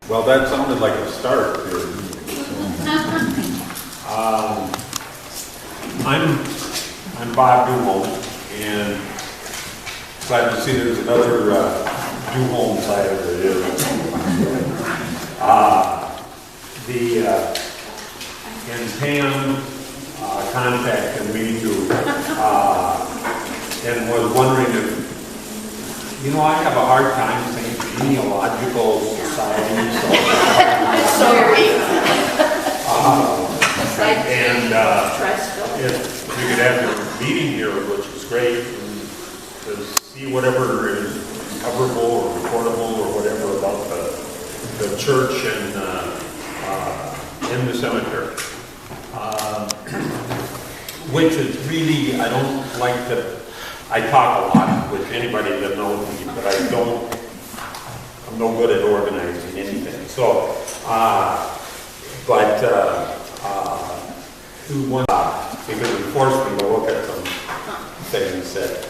Well, that sounded like a start here. I'm Bob Duholm, and glad to see there's another Duholm side of it. And Pam contacted me and was wondering if, I have a hard time saying Genealogical Society. And if we could have your meeting here, which is great, and to see whatever is coverable or recordable or whatever about the church and in the cemetery. Which is really, I don't like to, I talk a lot with anybody that knows me, but I'm no good at organizing anything. So, because it forced me to look at some things that,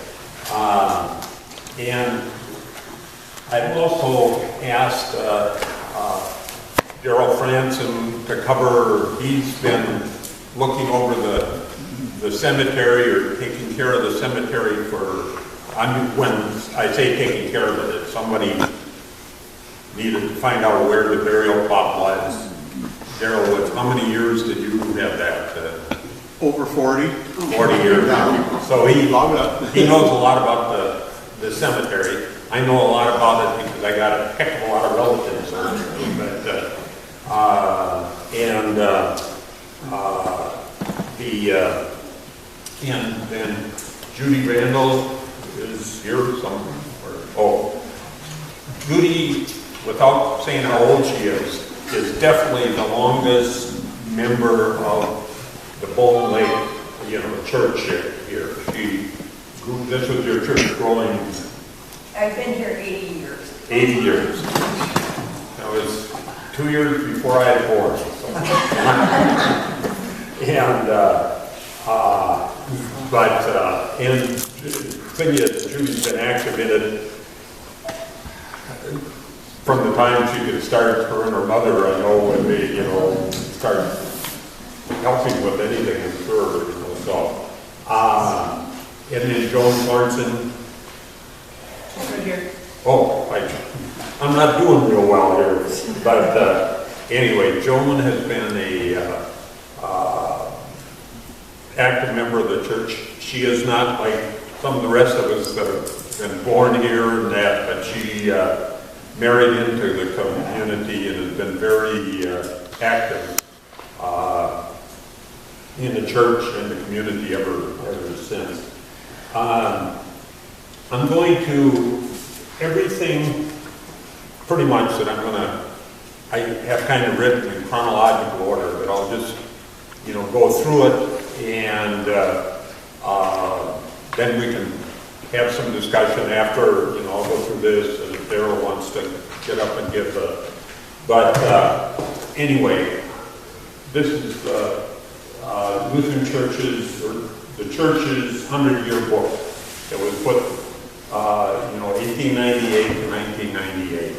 and I've also asked Daryl Franson to cover, he's been looking over the cemetery or taking care of the cemetery when I say taking care of it, if somebody needed to find out where the burial plot was. Daryl, how many years did you have that? Over 40. 40 years. So he knows a lot about the cemetery. I know a lot about it because I got a heck of a lot of relatives on it. And then Judy Randall is here somewhere. Oh, Judy, without saying how old she is definitely the longest member of the Bone Lake, church here. This was your church growing. I've been here 80 years. 80 years. That was 2 years before I had born. So. And the thing is, Judy's been active in it from the time she could start. Her and her mother, I know, when they, started helping with anything, I'm sure, So, and then Joan Thornton. Over here. Oh, I'm not doing real well here, but anyway, Joan has been a active member of the church. She is not like some of the rest of us that have been born here and that, but she married into the community and has been very active in the church and the community ever since. I'm going to, everything pretty much that I have kind of written in chronological order, but I'll just, go through it and then we can have some discussion after, I'll go through this and if Daryl wants to get up and give anyway, this is Lutheran Church's, or the church's 100-year book that was put, 1898 to 1998.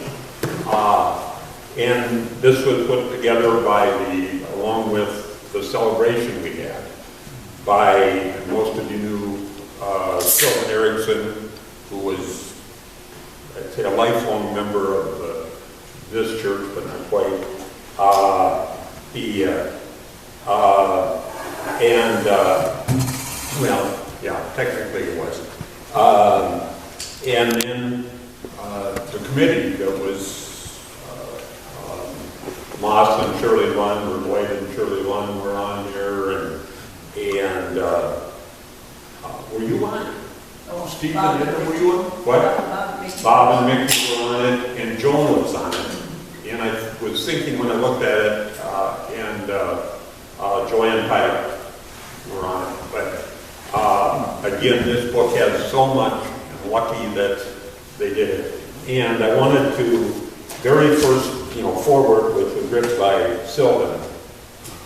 And this was put together along with the celebration we had by, and most of you knew, Phil Erickson, who was, I'd say, a lifelong member of this church, but not quite. Technically it was. And then the committee that was Moss and Shirley Lund, or Dwight and Shirley Lund were on there, and Stephen, were you on? What? Mickey. Bob and Mickey were on it, and Joan was on it. And I was thinking when I looked at it, and Joanne Pike were on it. But again, this book has so much, and lucky that they did it. And I wanted to, very first, forward, which was written by Sylvan.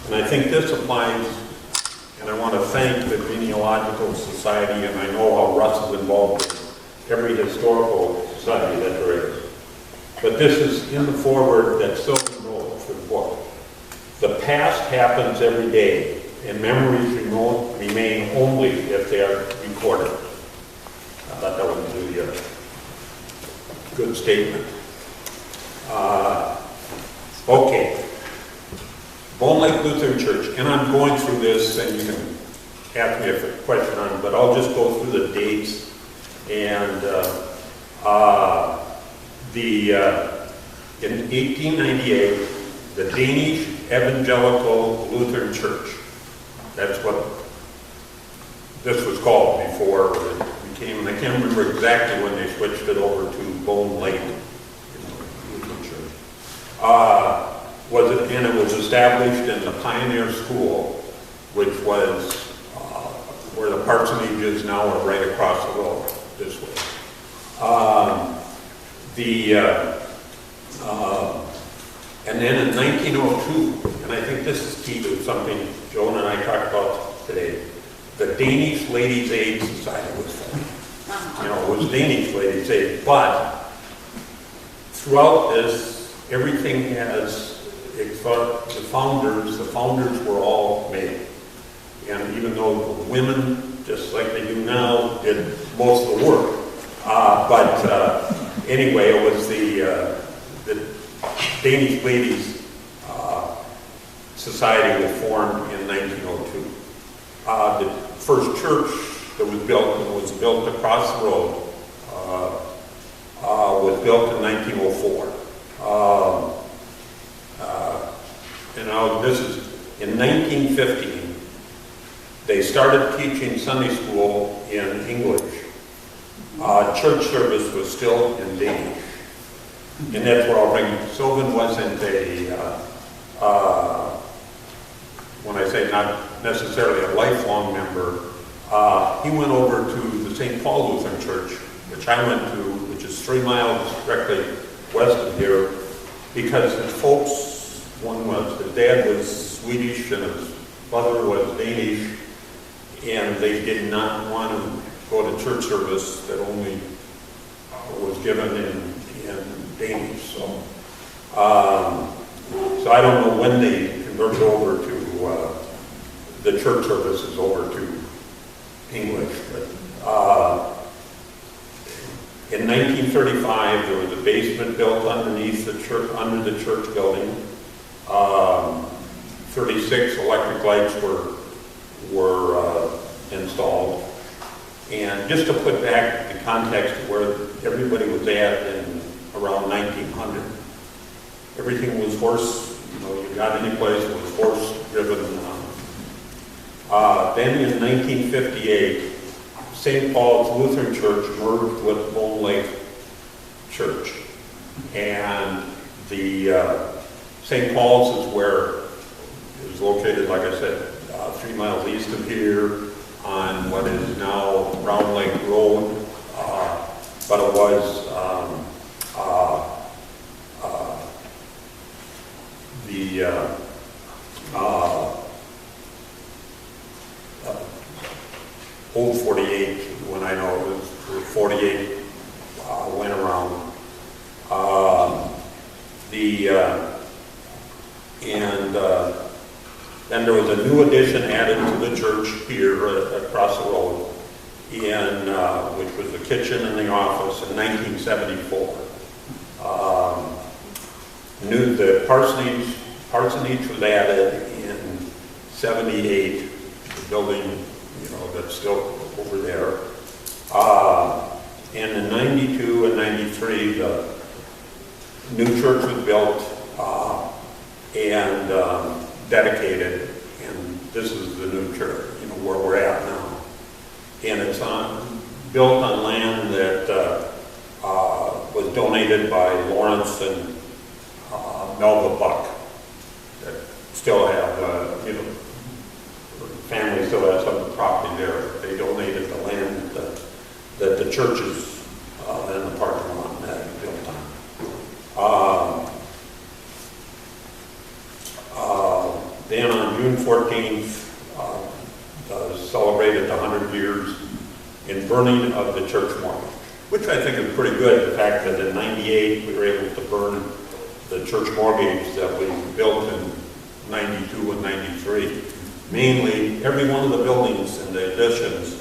And I think this applies, and I want to thank the Genealogical Society, and I know how Russ is involved in every historical society that there is. But this is in the foreword that Sylvan wrote for the book. The past happens every day, and memories remain only if they are recorded. I thought that was really a good statement. Okay. Bone Lake Lutheran Church, and I'm going through this, and you can ask me a question on it, but I'll just go through the dates. And in 1898, the Danish Evangelical Lutheran Church, that's what this was called before it became, and I can't remember exactly when they switched it over to Bone Lake Lutheran Church. And it was established in the Pioneer School, which was where the parsonage is now, or right across the road this way. And then in 1902, and I think this is key to something Joan and I talked about today, the Danish Ladies' Aid Society was formed. It was Danish Ladies' Aid, but throughout this, everything has, except the founders were all male. And even though the women, just like they do now, did most of the work. Anyway, it was the Danish Ladies Society was formed in 1902. The first church that was built across the road, was built in 1904. This is in 1915. They started teaching Sunday school in English. Church service was still in Danish. And that's where I'll bring, Sylvan wasn't when I say not necessarily a lifelong member, he went over to the St. Paul Lutheran Church, which I went to, which is 3 miles directly west of here, because his folks, his dad was Swedish and his mother was Danish, and they did not want to go to church service that only was given in Danish. So I don't know when they converted over to the church services over to English. But in 1935, there was a basement built underneath the church, under the church building. 36 electric lights were installed. And just to put back the context of where everybody was at in around 1900, everything was horse, you got any place, it was horse driven. Then in 1958, St. Paul's Lutheran Church merged with Bone Lake Church. And the St. Paul's is where it was located, like I said, 3 miles east of here on what is now Round Lake Road, but it was old 48, when I know it was 48 went around. Then there was a new addition added to the church here across the road, which was the kitchen and the office in 1974. The parsonage was added in 78, the building, that's still over there. And in 92 and 93, the new church was built and dedicated, and this is the new church, where we're at now. And it's on built on land that was donated by Lawrence and Melva Buck, that still have, family still has some property there. They donated the land that the churches and the parking lot and that built on. Then on June 14th, celebrated the 100 years in burning of the church mortgage, which I think is pretty good. The fact that in '98 we were able to burn the church mortgage that we built in '92 and '93. Mainly, every one of the buildings and the additions,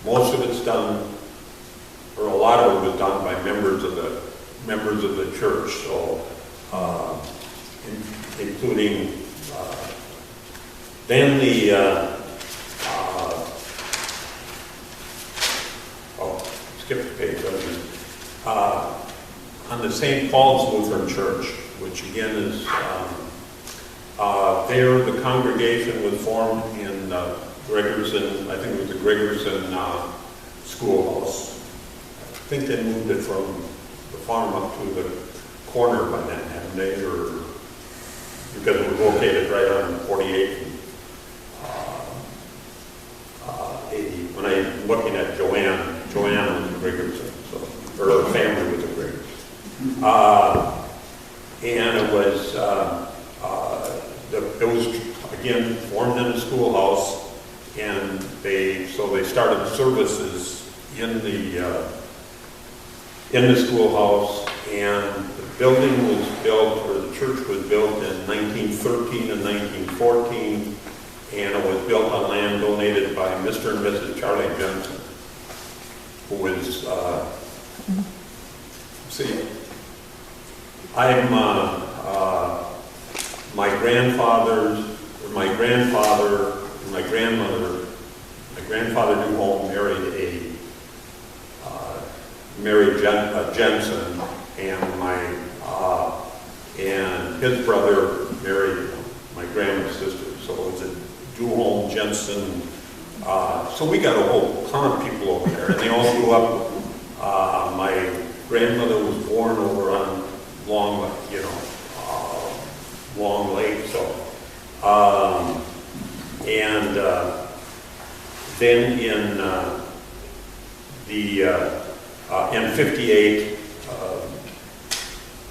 most of it's done, or a lot of it was done by members of the church. So, including then the skip the page. On the St. Paul's Lutheran Church, which again is there, the congregation was formed in Gregerson. I think it was the Gregerson schoolhouse. I think they moved it from the farm up to the corner by then, hadn't they? Or because it was located right on 48 and 80. When I'm looking at Joanne was a Gregerson, so her family was a Gregerson. And it was again formed in a schoolhouse, and they started services in the schoolhouse, and the building was built, or the church was built in 1913 and 1914, and it was built on land donated by Mr. and Mrs. Charlie Jensen, who was, I'm my grandfather, and my grandmother. My grandfather knew home married Jensen, and and his brother married my grandma's sister. So it was a Duholm Jensen. So we got a whole ton of people over there, and they all grew up. My grandmother was born over on Long Lake. So, then in '58,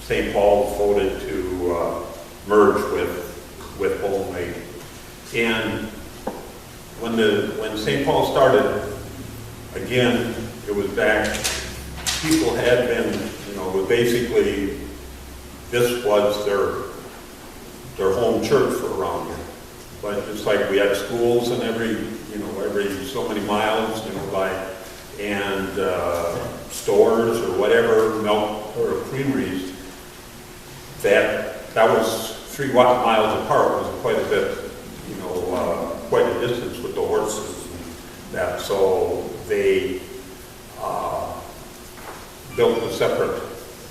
St. Paul voted to merge with Bone Lake. And when St. Paul started, again, it was back, people had been, basically, this was their home church for around here. But it's like we had schools in every so many miles, and stores or whatever, milk or creameries, that was 3 miles apart, was quite a bit, quite a distance with the horses and that. So they built a separate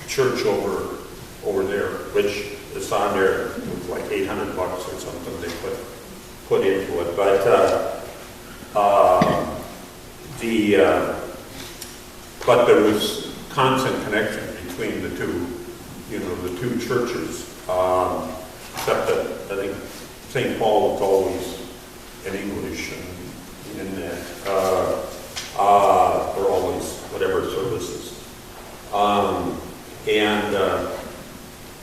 church over there, which is on there. It was like $800 or something they put into it. But but there was constant connection between the two, the two churches. Except that I think St. Paul was always in English and for all these whatever services.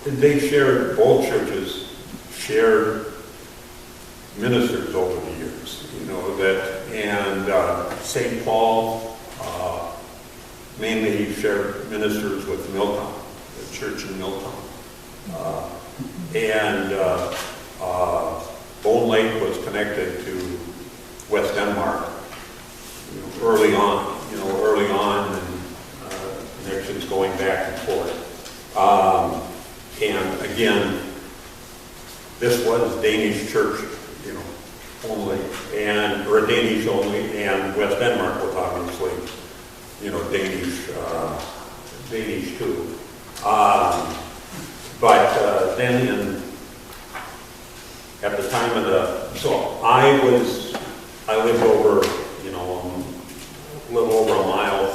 They shared, both churches shared ministers over the years, and St. Paul mainly shared ministers with Milltown, the church in Milltown. Bone Lake was connected to West Denmark early on, and connections going back and forth. And again, this was Danish Church, only, or Danish only, and West Denmark was obviously, Danish too. But then at the time of I lived over, a little over a mile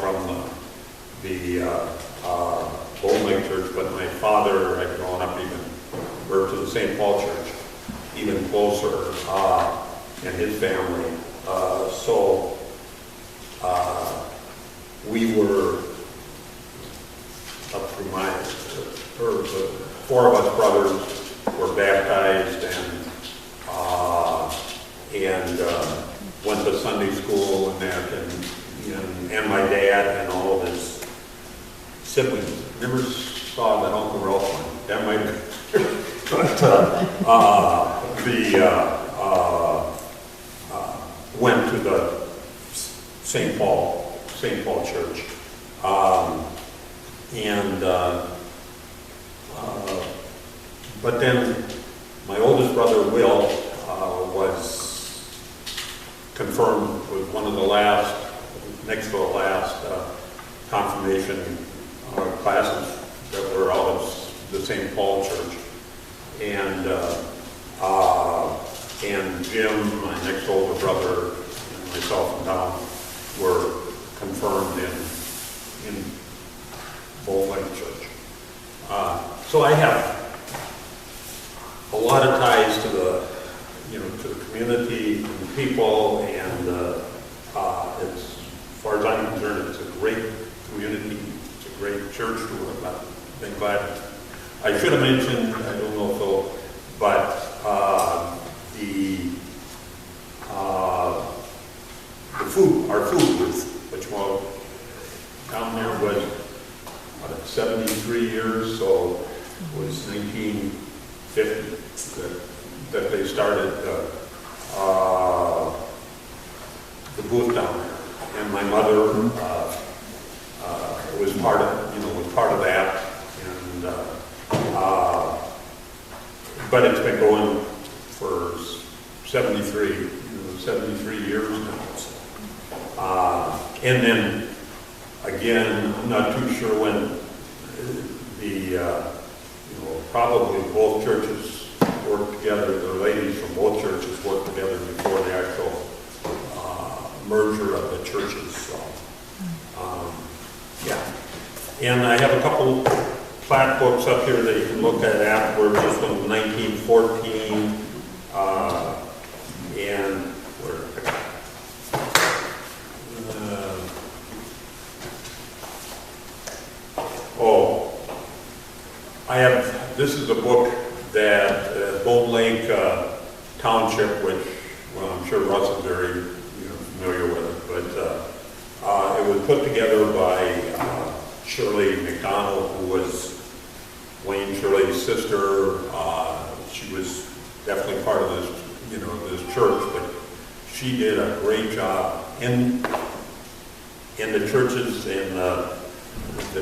and his family. So we were up through the 4 of us brothers were baptized and went to Sunday school and that, and my dad and all of his siblings. Never saw that Uncle Ralph one. That might be. But went to the St. Paul Church. But then my oldest brother, Will, was confirmed with one of the next to the last confirmation classes that were out of the St. Paul Church. And Jim, my next older brother, and myself and Tom were confirmed in Bone Lake Church. So I have a lot of ties to the community and people, and as far as I'm concerned, it's a great community. It's a great church. I've been glad. I should have mentioned, I don't know if so, but our food booth, which was down there, was 73 years, so it was 1950 that they started the booth down there, and my mother was part of that, and but it's been going for 73 years now. And then again, I'm not too sure when probably both churches worked together. The ladies from both churches worked together before the actual merger of the churches. So, yeah. And I have a couple plaque books up here that you can look at afterwards. This one's 1914, and this is a book that Bone Lake Township, which, well, I'm sure Russ is very familiar with it, but it was put together by Shirley McDonald, who was Wayne Shirley's sister. She was definitely part of this church, but she did a great job in the churches in the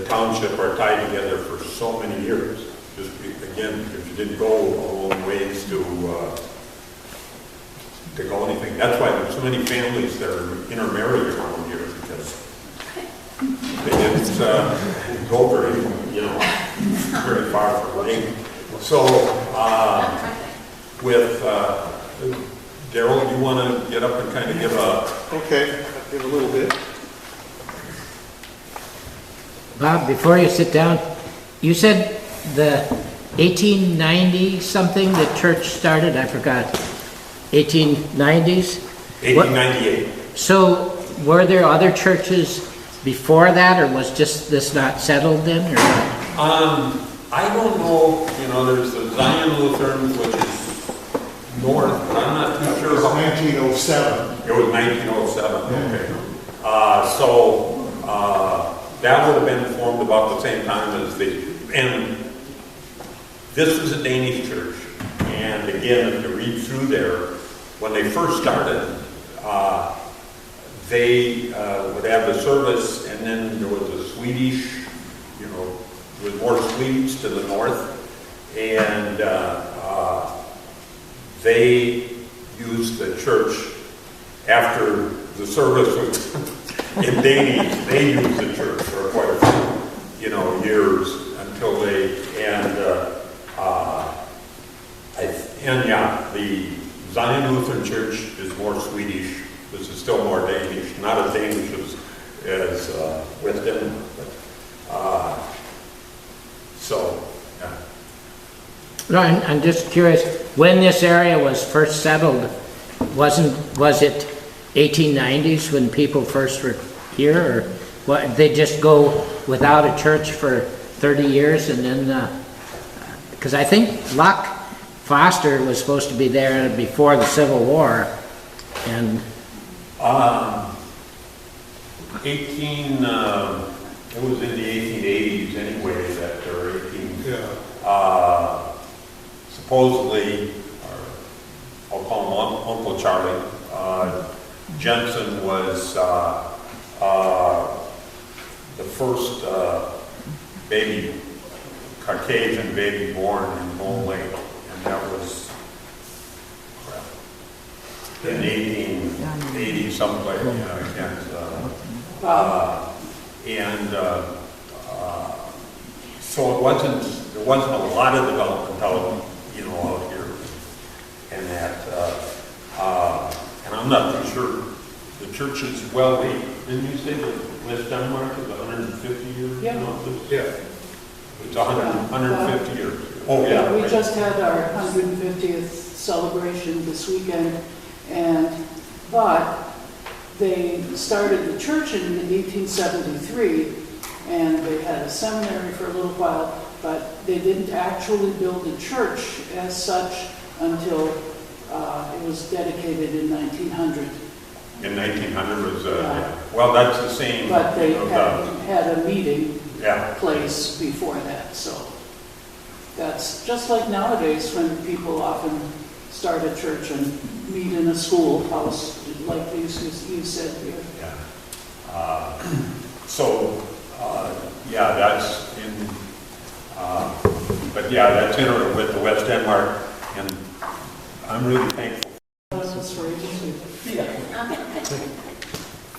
township are tied together for so many years. Just again, because you didn't go a long ways to go anything. That's why there's so many families that are intermarried around here, because they didn't go very far from Lake. So with Daryl, you want to get up and kind of give a... Okay, I'll give a little bit. Bob, before you sit down, you said the 1890 something the church started. I forgot. 1890s? 1898. So were there other churches before that, or was just this not settled then? Or I don't know. There's the Zion Lutheran, which is north, but I'm not too sure. It was 1907. It was 1907. Okay. So that would have been formed about the same time as and this was a Danish church. And again, if you read through there, when they first started, they would have the service, and then there was a Swedish, with more Swedes to the north, and they used the church after the service was in Danish. They used the church for quite a few, years until the Zion Lutheran Church is more Swedish. This is still more Danish, not as Danish as Weston. No, I'm just curious, when this area was first settled, was it 1890s when people first were here, or what? They just go without a church for 30 years and then, because I think Locke Foster was supposed to be there before the Civil War, and 18, it was in the 1880s anyway, that or 18, supposedly, I'll call him Uncle Charlie, Jensen was the first Caucasian baby born in Bone Lake, and that was in 1880 someplace, I can't, so there wasn't a lot of development out, out here, and that, and I'm not too sure the church is well, didn't you say that West Denmark is 150 years? Yeah. Yeah. It's 150 years. Oh, yeah. We just had our 150th celebration this weekend, but they started the church in 1873, and they had a seminary for a little while, but they didn't actually build a church as such until it was dedicated in 1900. In 1900 was, well, that's the same. But they had a meeting yeah. place before that, so that's just like nowadays when people often start a church and meet in a schoolhouse, like you said here. Yeah. Yeah, that's in, but yeah, that's in order with the West Denmark, and I'm really thankful.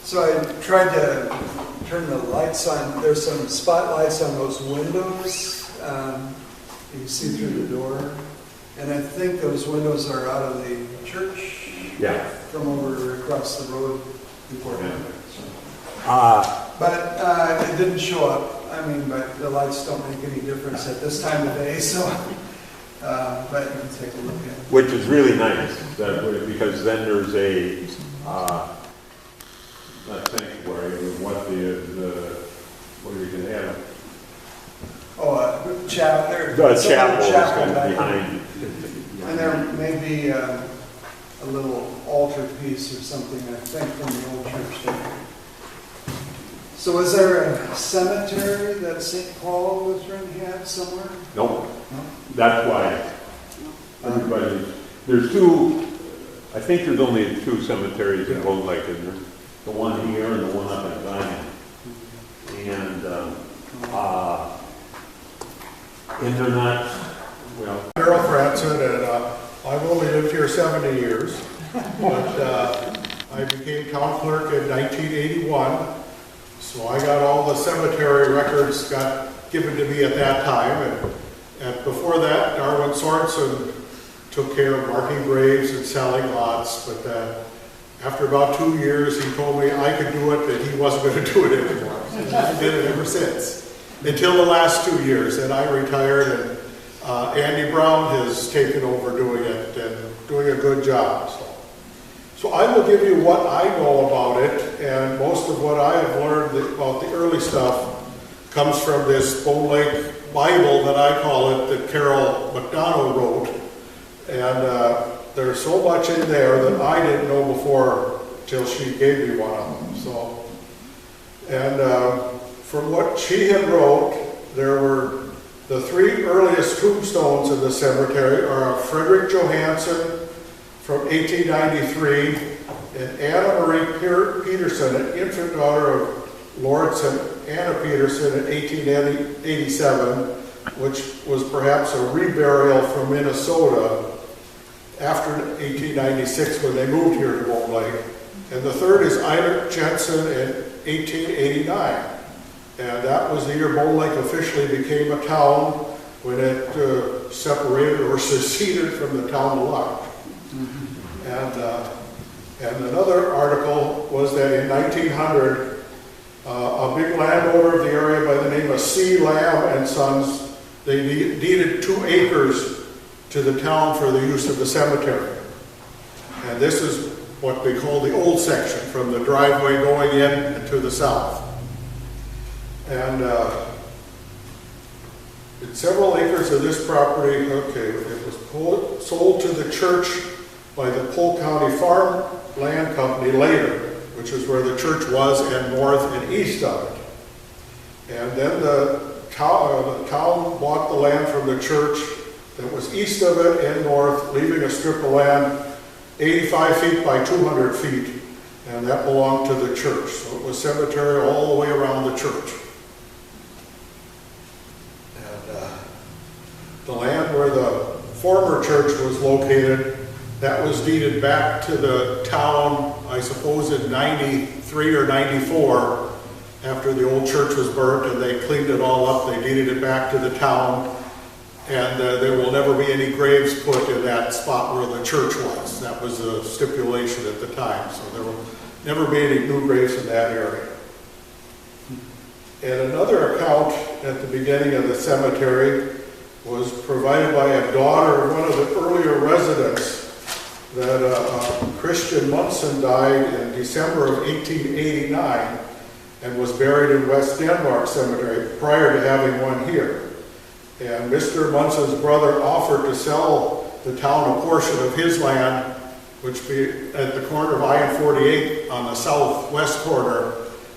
So I tried to turn the lights on. There's some spotlights on those windows. You can see through the door. And I think those windows are out of the church. Yeah. From over across the road before. Yeah. But it didn't show up. I mean, but the lights don't make any difference at this time of day, so. But you can take a look at it. Which is really nice, because then there's a sanctuary, what do we can have? Oh, a chapel. The chapel is back behind. And there may be a little altar piece or something, I think, from the old church there. So is there a cemetery that St. Paul Lutheran had somewhere? Nope. No? That's why there's two, I think there's only two cemeteries in Bone Lake, isn't there? The one here and the one up in Zion. And they're not, well. Harold Franson, and I've only lived here 70 years, but I became town clerk in 1981, so I got all the cemetery records got given to me at that time, and before that, Darwin Sorensen took care of marking graves and selling lots, but after about 2 years, he told me I could do it, and he wasn't going to do it anymore. And I did it ever since, until the last 2 years, and I retired, and Andy Brown has taken over doing it, and doing a good job. So I will give you what I know about it, and most of what I have learned about the early stuff comes from this Bone Lake Bible that I call it, that Carol McDonough wrote, and there's so much in there that I didn't know before till she gave me one of them. So, and from what she had wrote, there were the three earliest tombstones in the cemetery are Frederick Johansson from 1893 and Anna Marie Peterson, an infant daughter of Lawrence and Anna Peterson in 1887, which was perhaps a reburial from Minnesota after 1896 when they moved here to Bone Lake. And the third is Eilert Jensen in 1889. And that was the year Bone Lake officially became a town, when it separated or seceded from the town of Locke. And another article was that in 1900, a big landowner of the area by the name of C. Lamb and Sons, they deeded 2 acres to the town for the use of the cemetery. And this is what they call the old section, from the driveway going in and to the south. And it's several acres of this property. Okay, it was sold to the church by the Polk County Farm Land Company later, which is where the church was, and north and east of it. And then the town bought the land from the church that was east of it and north, leaving a strip of land 85 feet by 200 feet, and that belonged to the church. So it was cemetery all the way around the church. And the land where the former church was located, that was deeded back to the town, I suppose in 93 or 94, after the old church was burnt and they cleaned it all up. They deeded it back to the town, and there will never be any graves put in that spot where the church was. That was a stipulation at the time, so there will never be any new graves in that area. And another account at the beginning of the cemetery was provided by a daughter of one of the earlier residents, that Christian Munson died in December of 1889 and was buried in West Denmark Cemetery prior to having one here. And Mr. Munson's brother offered to sell the town a portion of his land, which be at the corner of I-48 on the southwest corner,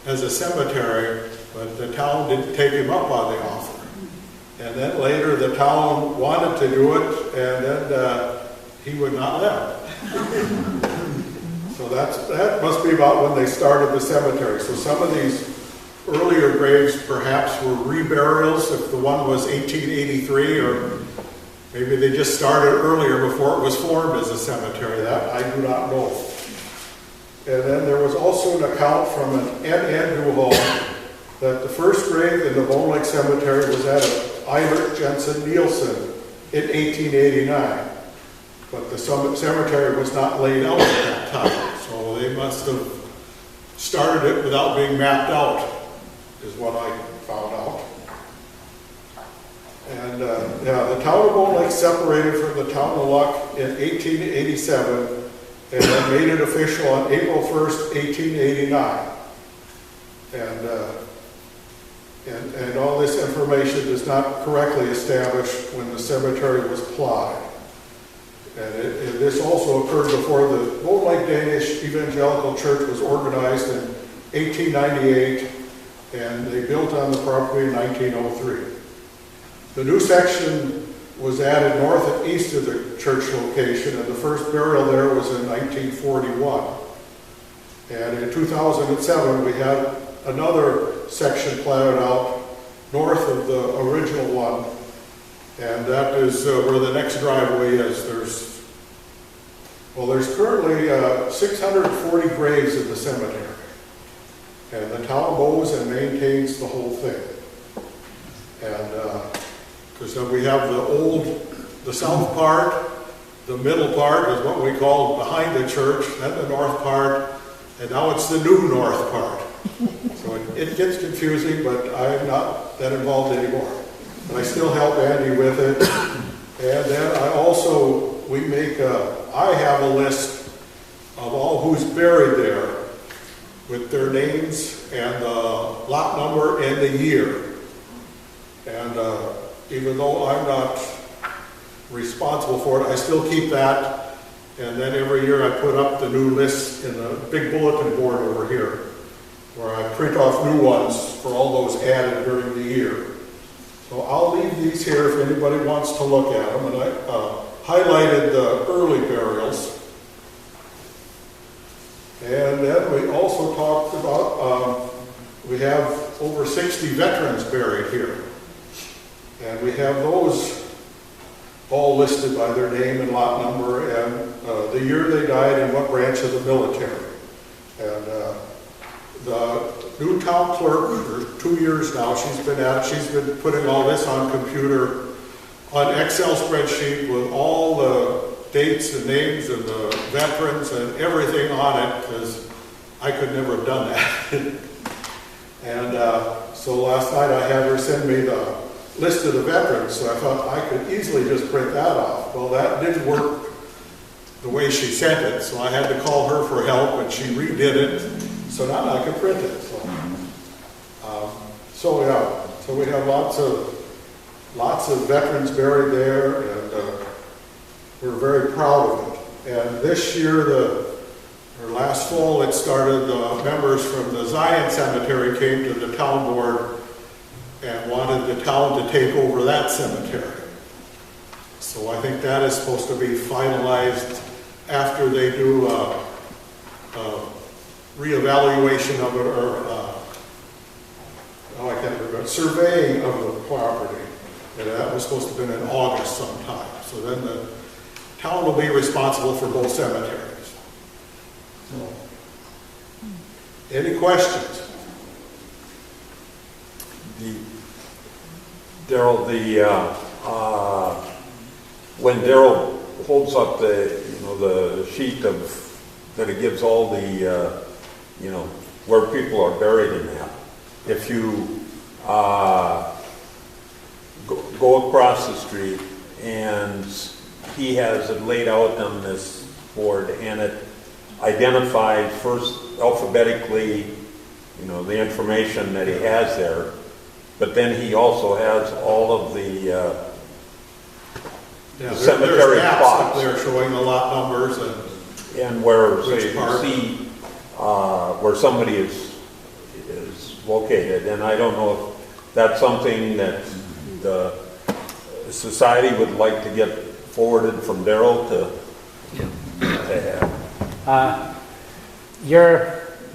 as a cemetery, but the town didn't take him up on the offer. And then later the town wanted to do it, and then he would not let it. So that must be about when they started the cemetery. So some of these earlier graves perhaps were reburials, if the one was 1883, or maybe they just started earlier before it was formed as a cemetery. That I do not know. And then there was also an account from an N.N. Newhall that the first grave in the Bone Lake Cemetery was that of Eilert Jensen Nielsen in 1889. But the cemetery was not laid out at that time, so they must have started it without being mapped out, is what I found out. And the town of Bone Lake separated from the town of Luck in 1887, and then made it official on April 1st, 1889. And all this information is not correctly established when the cemetery was plotted. And this also occurred before the Bone Lake Danish Evangelical Church was organized in 1898, and they built on the property in 1903. The new section was added north and east of the church location, and the first burial there was in 1941. And in 2007, we had another section platted out north of the original one, and that is where the next driveway is. There's currently 640 graves in the cemetery, and the town mows and maintains the whole thing. And because we have the south part, the middle part is what we call behind the church, then the north part, and now it's the new north part. So it gets confusing, but I'm not that involved anymore. But I still help Andy with it. And then I have a list of all who's buried there with their names and the lot number and the year. And even though I'm not responsible for it, I still keep that. And then every year I put up the new list in a big bulletin board over here, where I print off new ones for all those added during the year. So I'll leave these here if anybody wants to look at them. And I highlighted the early burials. And then we also talked about, we have over 60 veterans buried here. And we have those all listed by their name and lot number and the year they died and what branch of the military. And the new town clerk, for 2 years now, she's been putting all this on computer, on Excel spreadsheet with all the dates and names and the veterans and everything on it, because I could never have done that. And so last night I had her send me the list of the veterans, so I thought I could easily just print that off. Well, that didn't work the way she sent it, so I had to call her for help, and she redid it, so now I can print it. So we have lots of veterans buried there, and we're very proud of it. And this year, or last fall, it started, members from the Zion Cemetery came to the town board and wanted the town to take over that cemetery. So I think that is supposed to be finalized after they do a reevaluation of it, or I can't remember, surveying of the property. And that was supposed to have been in August sometime. So then the town will be responsible for both cemeteries. So, any questions? Daryl, when Daryl holds up the sheet that it gives all the, where people are buried in that, if you go across the street and he has it laid out on this board and it identifies first alphabetically, the information that he has there, but then he also has all of the cemetery there's maps up plots. there showing the lot numbers And where, say, which you part. see where somebody is located, and I don't know if that's something that the society would like to get forwarded from Daryl to have.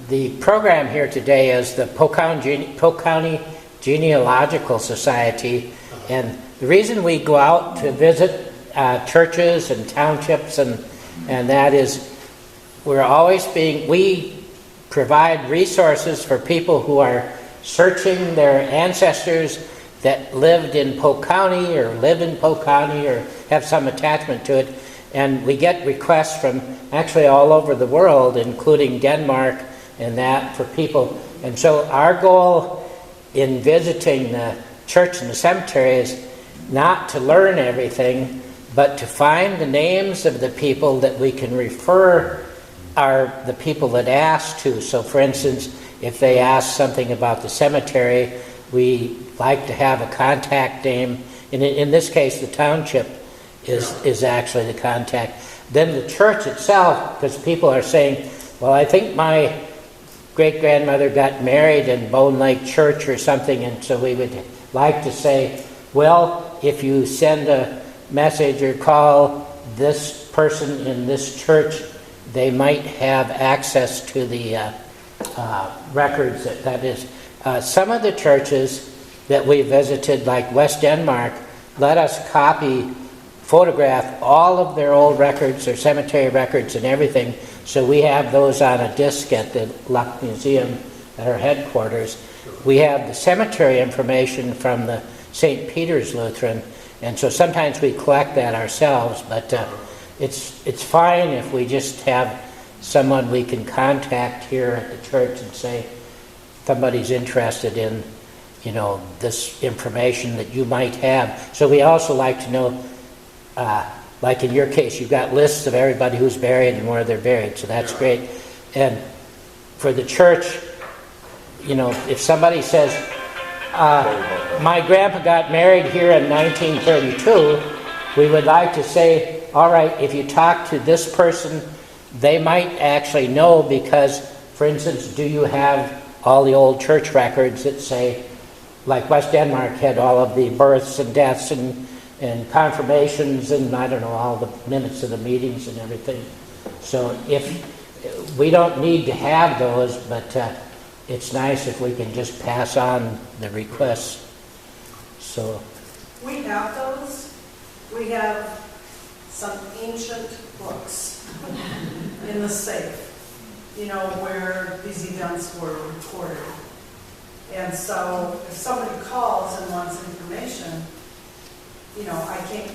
The program here today is the Polk County Genealogical Society, and the reason we go out to visit churches and townships and that is we provide resources for people who are searching their ancestors that lived in Polk County or live in Polk County or have some attachment to it, and we get requests from actually all over the world, including Denmark and that, for people. And so our goal in visiting the church and the cemetery is not to learn everything, but to find the names of the people that we can refer the people that ask to. So for instance, if they ask something about the cemetery, we like to have a contact name. In this case, the township is actually the contact. Then the church itself, because people are saying, well, I think my great-grandmother got married in Bone Lake Church or something, and so we would like to say, well, if you send a message or call this person in this church, they might have access to the records. That is, some of the churches that we visited, like West Denmark, let us photograph all of their old records, their cemetery records and everything, so we have those on a disc at the Luck Museum at our headquarters. We have the cemetery information from the St. Peter's Lutheran, and so sometimes we collect that ourselves, but it's fine if we just have someone we can contact here at the church and say, somebody's interested in, this information that you might have. So we also like to know, like in your case, you've got lists of everybody who's buried and where they're buried, so that's great. And for the church, if somebody says, my grandpa got married here in 1932, we would like to say, all right, if you talk to this person, they might actually know, because, for instance, do you have all the old church records that say, like West Denmark had all of the births and deaths and confirmations and, I don't know, all the minutes of the meetings and everything. So if we don't need to have those, but it's nice if we can just pass on the requests. So we have those. We have some ancient books in the safe, where these events were recorded. And so if somebody calls and wants information, I can't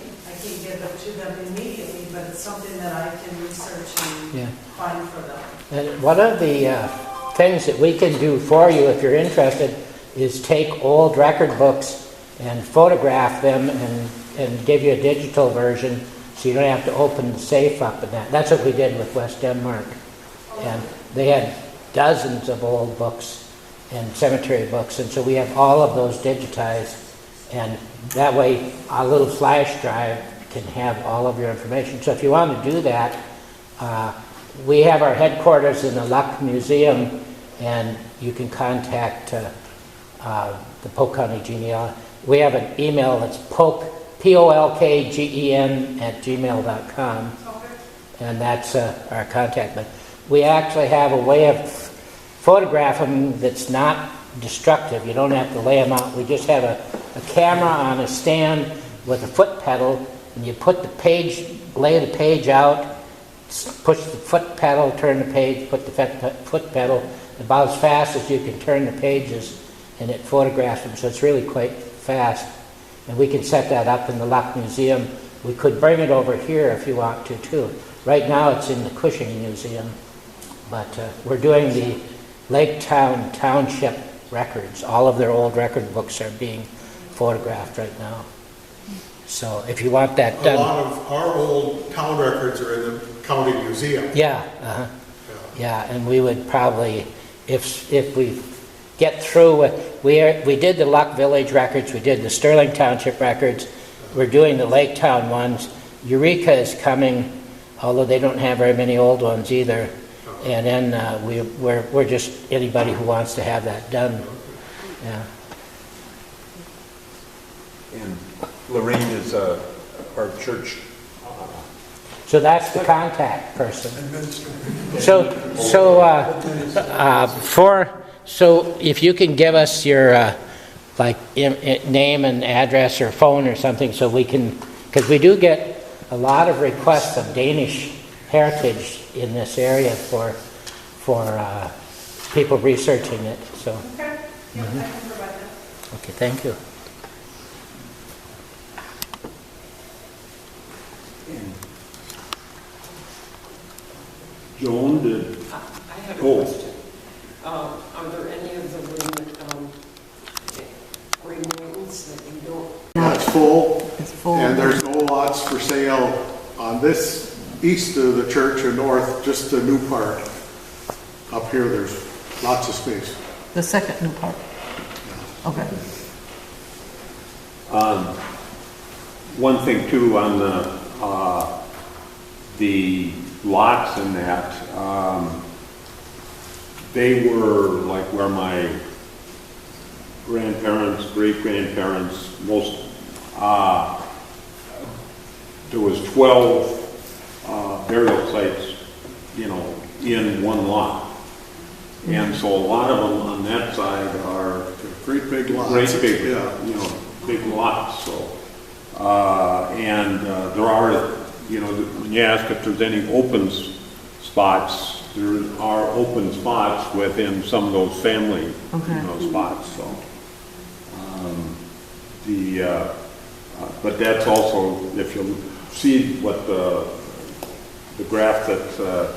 give it to them immediately, but it's something that I can research and find for them. And one of the things that we can do for you, if you're interested, is take old record books and photograph them and give you a digital version So you don't have to open the safe up and that. That's what we did with West Denmark. And they had dozens of old books and cemetery books, and so we have all of those digitized, and that way a little flash drive can have all of your information. So if you want to do that, we have our headquarters in the Luck Museum, and you can contact the Polk County Genealogical. We have an email that's Polk, POLKGEN @gmail.com, and that's our contact. But we actually have a way of photographing that's not destructive. You don't have to lay them out. We just have a camera on a stand with a foot pedal, and you put the page, lay the page out, push the foot pedal, turn the page, put the foot pedal, about as fast as you can turn the pages, and it photographs them. So it's really quite fast. And we can set that up in the Luck Museum. We could bring it over here if you want to, too. Right now it's in the Cushing Museum, but we're doing the Lake Township records. All of their old record books are being photographed right now. So if you want that A done... lot of our old town records are in the county museum. Yeah, yeah, and we would probably, if we get through with, we did the Luck Village records, we did the Sterling Township records, we're doing the Lake Town ones. Eureka is coming, although they don't have very many old ones either. And then we're just anybody who wants to have that done. Yeah. And Lorraine is our church. So that's the contact person. So if you can give us your name and address or phone or something, so we can, because we do get a lot of requests of Danish heritage in this area for people researching it. So. Okay, yeah, I can provide that. Okay, thank you. Joan did. I have a Oh. question. Are there any of the remains that you don't? That's full, It's full. and there's no lots for sale on this east of the church or north, just the new part. Up here, there's lots of space. The second new part. Okay. One thing too on the lots in that, they were like where my grandparents, great-grandparents, there was 12 burial sites, in one lot. And so a lot of them on that side are Great big lots. big, Yeah. big lots, so. There are, when you ask if there's any open spots, there are open spots within some of those family, spots, so. But that's also, if you see what the graph that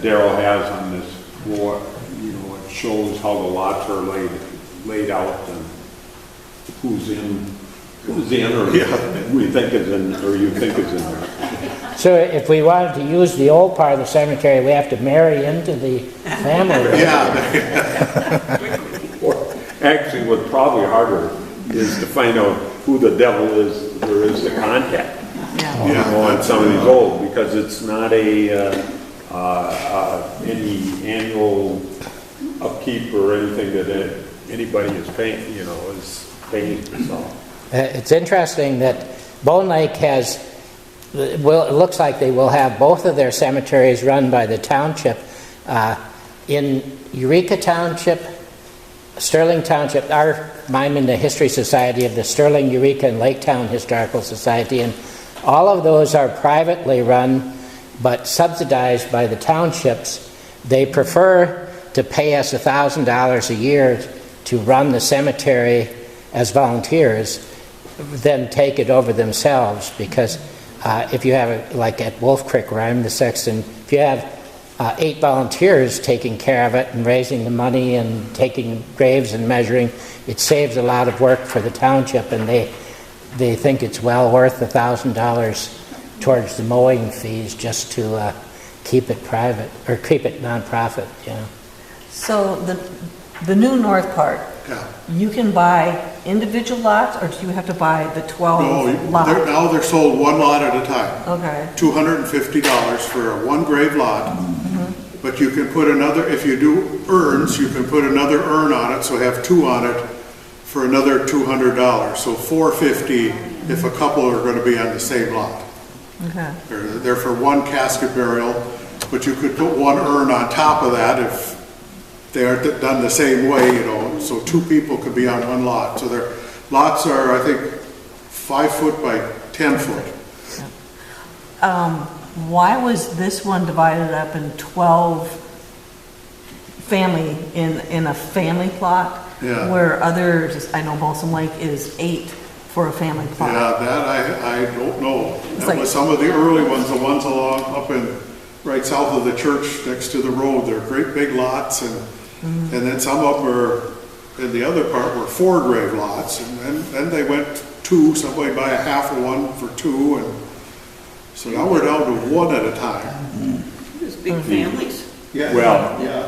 Darrell has on this board, it shows how the lots are laid out and who's in, or we think is in, or you think is in there. So if we wanted to use the old part of the cemetery, we have to marry into the family. Yeah. Or actually, what's probably harder is to find out who the devil is there is to contact. On some of these old, because it's not any annual upkeep or anything that anybody is paying, is paying. So. It's interesting that Bone Lake has, it looks like they will have both of their cemeteries run by the township. In Eureka Township, Sterling Township, I'm in the History Society of the Sterling, Eureka, and Lake Town Historical Society, and all of those are privately run but subsidized by the townships. They prefer to pay us $1,000 a year to run the cemetery as volunteers than take it over themselves, because if you have, like at Wolf Creek where I'm the sexton, if you have 8 volunteers taking care of it and raising the money and taking graves and measuring, it saves a lot of work for the township, and they think it's well worth $1,000 towards the mowing fees just to keep it private, or keep it nonprofit, you know. So the new north part, Yeah. you can buy individual lots, or do you have to buy the 12 No, lots? now they're sold one lot at a time. Okay, $250 for a one grave lot. But you can put another, if you do urns, you can put another urn on it, so have two on it for another $200. So $450 if a couple are going to be on the same lot. okay. They're for one casket burial, but you could put one urn on top of that if they aren't done the same way, you know, so two people could be on one lot. So their lots are, I think, 5 foot by 10 foot. Why was this one divided up in 12 family, in a family plot? Yeah. Where others, I know Balsam Lake is 8 for a family plot. Yeah, that I don't know. It's That like- was some of the early ones, the ones along up in, right south of the church next to the road. They're great big lots, and then some of them are, in the other part were 4 grave lots, and then they went 2, somebody buy a half of one for 2, and so now we're down to 1 at a time. There's big families. Yeah. Well- Yeah.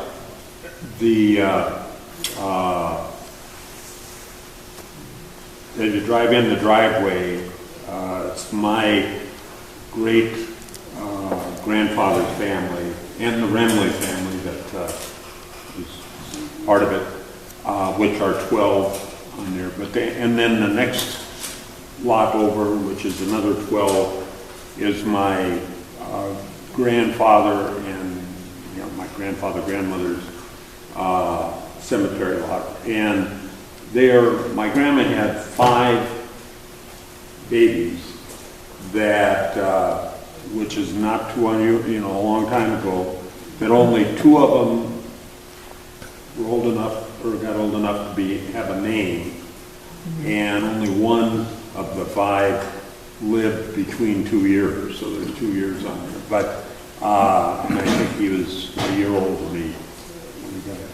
As you drive in the driveway, it's my great grandfather's family and the Remley family that is part of it, which are 12 on there. And then the next lot over, which is another 12, is my grandfather and my grandmother's cemetery lot. And my grandma had 5 babies that, which is not too unusual, a long time ago, that only 2 of them were old enough or got old enough to have a name, and only 1 of the 5 lived between 2 years, so there's 2 years on there. But and I think he was a year older than me when he got it.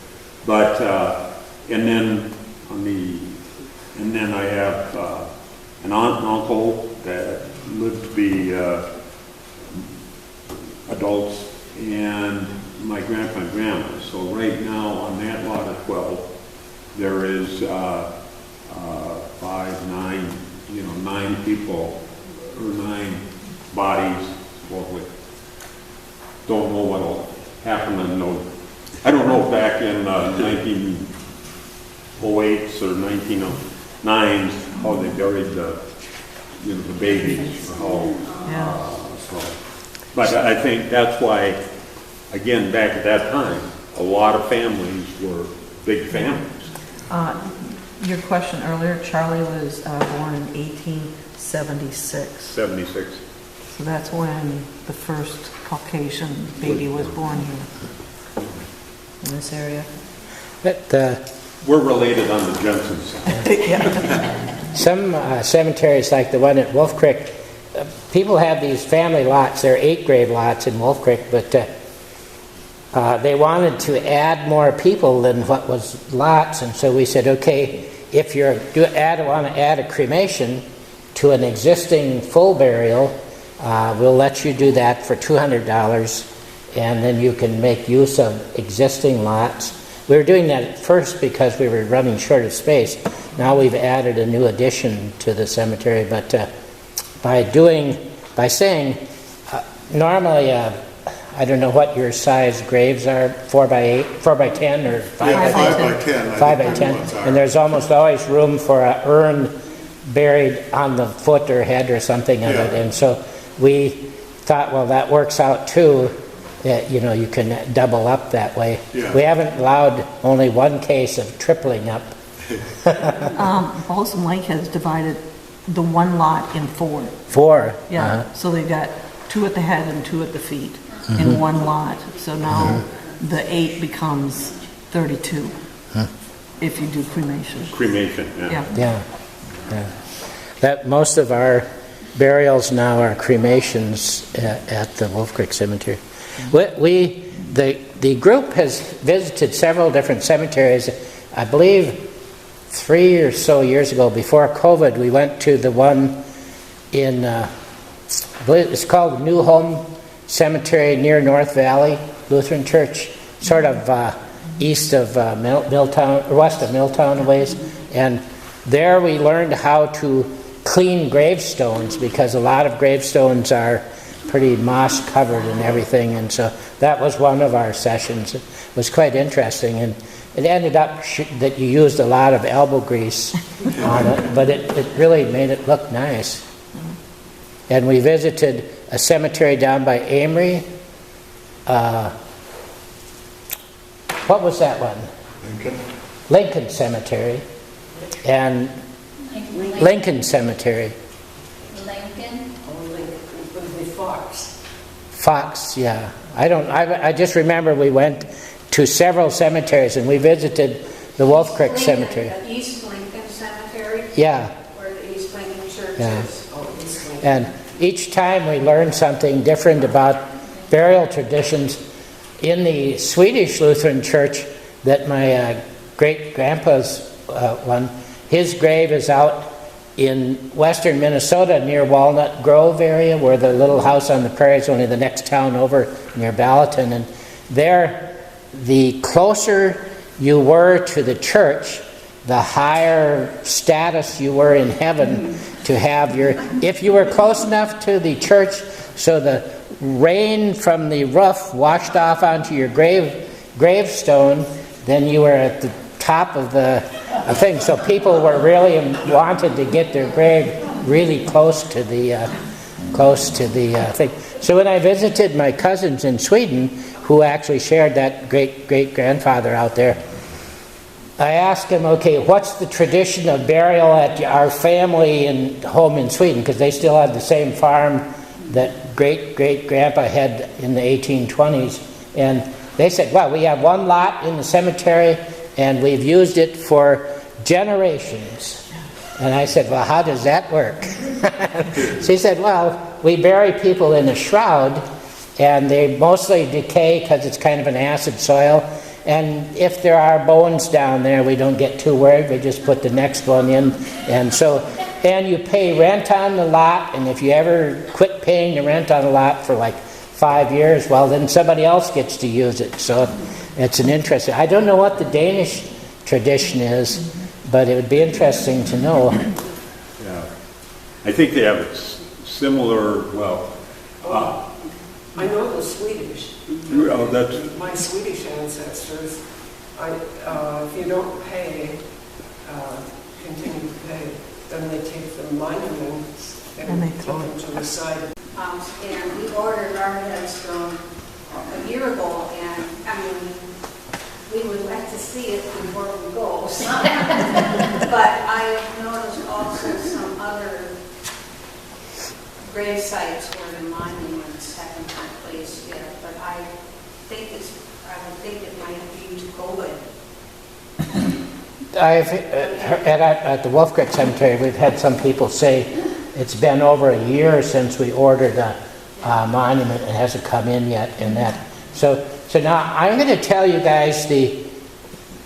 But and then I have an aunt and uncle that lived to be adults, and my grandpa and grandma. So right now on that lot of 12, there is 5, 9, 9 people or 9 bodies. Well, we don't know what will happen in those. I don't know back in 1908s or 1909s how they buried the babies. But I think that's why, again, back at that time, a lot of families were big families. Your question earlier, Charlie was born in 1876. 76. So that's when the first Caucasian baby was born here in this area. But We're related on the Jensen side. Yeah. some cemeteries, like the one at Wolf Creek, people have these family lots. There are 8 grave lots in Wolf Creek, but they wanted to add more people than what was lots, and so we said, okay, if you want to add a cremation to an existing full burial, we'll let you do that for $200, and then you can make use of existing lots. We were doing that at first because we were running short of space. Now we've added a new addition to the cemetery, but by saying, normally, I don't know what your size graves are, 4 by 8, 4 by 10, or 5 Yeah, by 5 10? by 10. 5 by 10, and there's almost always room for an urn buried on the foot or head or something of it, Yeah. and so we thought, well, that works out too, that, you can double up that way. Yeah. We haven't allowed only one case of tripling up. Balsam Lake has divided the one lot in 4. 4. Yeah, so they've got 2 at the head and 2 at the feet in one lot. So now the 8 becomes 32 if you do cremation. Cremation, yeah. Yeah. Yeah. That most of our burials now are cremations at the Wolf Creek Cemetery. The group has visited several different cemeteries. I believe 3 or so years ago, before COVID, we went to the one in, I believe it's called New Home Cemetery near North Valley Lutheran Church, sort of east of Milltown, or west of Milltown a ways. And there we learned how to clean gravestones, because a lot of gravestones are pretty moss covered and everything. And so that was one of our sessions. It was quite interesting. And it ended up that you used a lot of elbow grease on it, but it really made it look nice. And we visited a cemetery down by Amory. What was that one? Lincoln Cemetery. And Lincoln Cemetery. Lincoln? Oh, Lincoln, it would be Fox. Fox, yeah. I just remember we went to several cemeteries, and we visited the Wolf Creek Cemetery. East Lincoln Cemetery? Yeah. Where the East Lincoln Church Yeah. is. Oh, East Lincoln. And each time we learned something different about burial traditions. In the Swedish Lutheran Church that my great-grandpa's one, his grave is out in western Minnesota near Walnut Grove area, where the little house on the prairie is only the next town over near Ballatin. And there, the closer you were to the church, the higher status you were in heaven to have your... If you were close enough to the church so the rain from the roof washed off onto your gravestone, then you were at the top of the thing. So people were really wanted to get their grave really close to the thing. So when I visited my cousins in Sweden, who actually shared that great-grandfather out there, I asked him, okay, what's the tradition of burial at our family and home in Sweden? Because they still had the same farm that great-grandpa had in the 1820s. And they said, well, we have one lot in the cemetery, and we've used it for generations. And I said, well, how does that work? She said, well, we bury people in a shroud, and they mostly decay because it's kind of an acid soil. And if there are bones down there, we don't get too worried. We just put the next one in. And you pay rent on the lot, and if you ever quit paying the rent on the lot for like 5 years, well, then somebody else gets to use it. So it's an interesting... I don't know what the Danish tradition is, but it would be interesting to know. Yeah. I think they have similar, I know the Swedish. that's... My Swedish ancestors, if you don't pay, continue to pay, then they take the monuments and they put throw them to the side. And we ordered our headstone a year ago, and I mean, we would like to see it before we go. So. But I have noticed also some other grave sites where the monuments haven't been placed yet. But I would think it might be COVID. At the Wolf Creek Cemetery, we've had some people say it's been over a year since we ordered a monument. It hasn't come in yet. In that, so now I'm going to tell you guys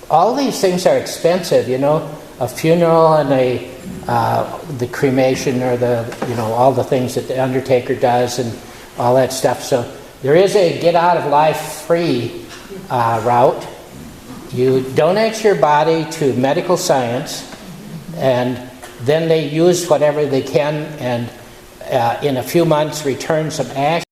all these things are expensive. You know, a funeral and the cremation, or all the things that the undertaker does and all that stuff. So there is a get out of life free route. You donate your body to medical science, and then they use whatever they can, and in a few months return some ashes